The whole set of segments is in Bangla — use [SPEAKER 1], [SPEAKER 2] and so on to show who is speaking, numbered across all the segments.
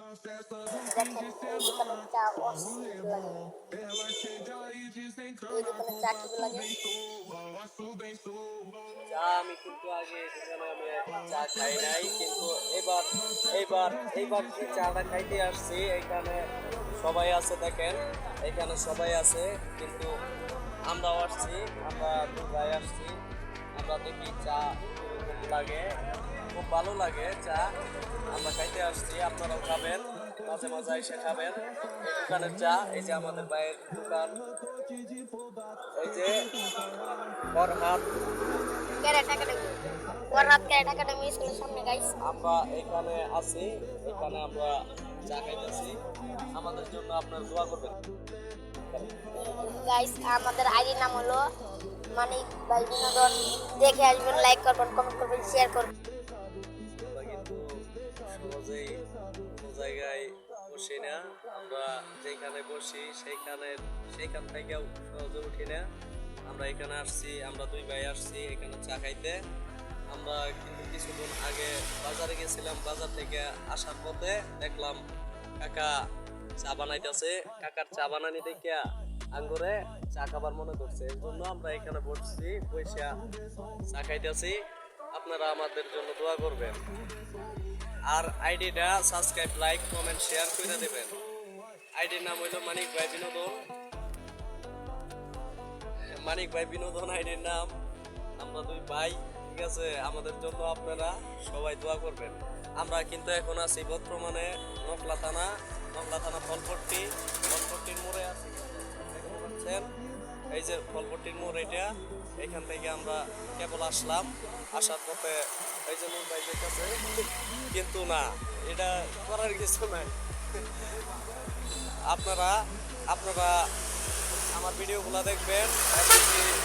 [SPEAKER 1] দেখেন এই দোকানের চা অস্থির লাগে। এই দোকানের চা কি লাগে?
[SPEAKER 2] চা আমি কিন্তু আগে এখানে আমি চা খাই নাই, কিন্তু এবার এইবার এইবার যে চাটা খাইতে আসছি এখানে সবাই আছে, দেখেন এখানে সবাই আছে, কিন্তু আমরাও আসছি, আমরা দু ভাই আসছি, আমরা দেখি চা কিরকম লাগে, খুব ভালো লাগে চা, আমরা খাইতে আসছি, আপনারাও খাবেন, মাঝে মাঝে এসে খাবেন এই দোকানের চা। এই যে আমাদের ভাইয়ের দোকান, এই যে ফরহাদ,
[SPEAKER 1] ক্যারেট একাডেমি, ওয়ারাত ক্যারেট একাডেমি স্কুলের সামনে গাইস।
[SPEAKER 2] আমরা এখানে আছি, এখানে আমরা চা খাইতেছি, আমাদের জন্য আপনার দোয়া করবেন
[SPEAKER 1] গাইস আমাদের আইডি নাম হলো মানিক ভাই বিনোদন। দেখে আসবেন, লাইক করবেন, কমেন্ট করবেন, শেয়ার করবেন।
[SPEAKER 2] আমরা কিন্তু সহজেই কোনো জায়গায় বসি না, আমরা যেখানে বসি সেইখান থেকেও সহজে উঠি না, আমরা এখানে আসছি, আমরা দুই ভাই আসছি এখানে চা খাইতে। আমরা কিন্তু কিছুদিন আগে বাজারে গেছিলাম, বাজার থেকে আসার পথে দেখলাম কাকা চা বানাইতেছে, কাকার চা বানানি দেখে আঙ্গুরে চা খাবার মনে করছে, এর জন্য আমরা এখানে বসছি, বসে চা খাইতেছি, আপনারা আমাদের জন্য দোয়া করবেন, আর আইডিটা সাবস্ক্রাইব, লাইক, কমেন্ট, শেয়ার করে দেবেন। আইডির নাম হইল মানিক ভাই বিনোদন, মানিক ভাই বিনোদন আইডির নাম, আমরা দুই ভাই, ঠিক আছে, আমাদের জন্য আপনারা সবাই দোয়া করবেন। আমরা কিন্তু এখন আছি বর্তমানে নকলা থানা ফলপট্টির মোড়ে আছি, দেখতে পাচ্ছেন এই যে ফলপট্টির মোড়, এটা এখান থেকে আমরা কেবল আসলাম, আসার পথে এই যে নূর ভাই দেখতেছে, কিন্তু না, এটা করার কিছু নাই, আপনারা আপনারা আমার ভিডিওগুলো দেখবেন,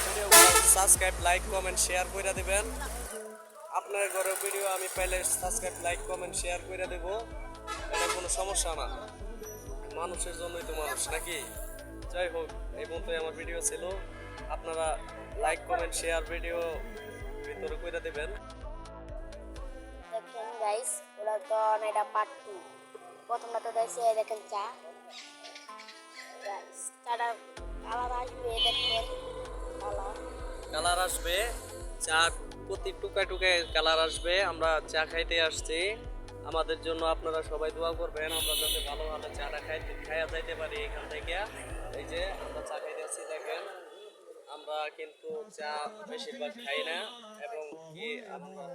[SPEAKER 2] ভিডিওগুলো সাবস্ক্রাইব, লাইক, কমেন্ট, শেয়ার করে দেবেন। আপনার ঘরের ভিডিও আমি পাইলে সাবস্ক্রাইব, লাইক, কমেন্ট, শেয়ার করে দেবো, এটা কোনো সমস্যা না, মানুষের জন্যই তো মানুষ নাকি। যাই হোক, এই মতোই আমার ভিডিও ছিল, আপনারা লাইক, কমেন্ট, শেয়ার ভিডিও ভিতরে করে দেবেন।
[SPEAKER 1] দেখেন গাইস, ওরা তো এটা পার্ট 2। প্রথমটা তো দেখছে, দেখেন চা গাইস, চাটা কালার আসবে, দেখেন
[SPEAKER 2] কালার আসবে, চা প্রতি টুকায় টুকায় কালার আসবে, আমরা চা খাইতে আসছি, আমাদের জন্য আপনারা সবাই দোয়া করবেন, আমরা যাতে ভালো ভালো চাটা খাইয়া যাইতে পারি এখান থেকে। এই যে আমরা চা খাইতে আসছি, দেখেন আমরা কিন্তু চা বেশিরভাগ খাই না, এবং কি আমরা